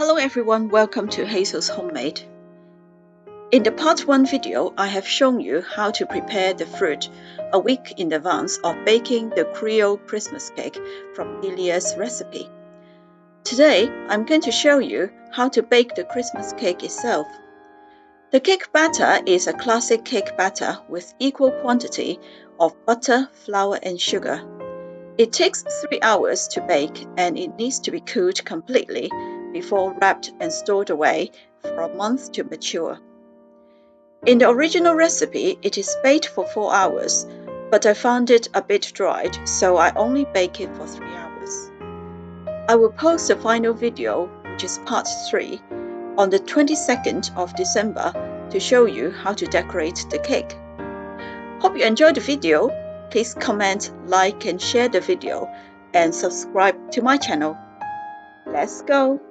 Hello everyone, welcome to Hazel's Homemade. In the part 1 video, I have shown you how to prepare the fruit a week in advance of baking the Creole Christmas cake from Delia's recipe. Today, I'm going to show you how to bake the Christmas cake itself. The cake batter is a classic cake batter with equal quantity of butter, flour and sugar. It takes 3 hours to bake and it needs to be cooled completely before wrapped and stored away for a month to mature. In the original recipe, it is baked for 4 hours, but I found it a bit dried, so I only bake it for 3 hours. I will post the final video, which is part 3, on the 22nd of December to show you how to decorate the cake. Hope you enjoyed the video. Please comment, like and share the video and subscribe to my channel. Let's go!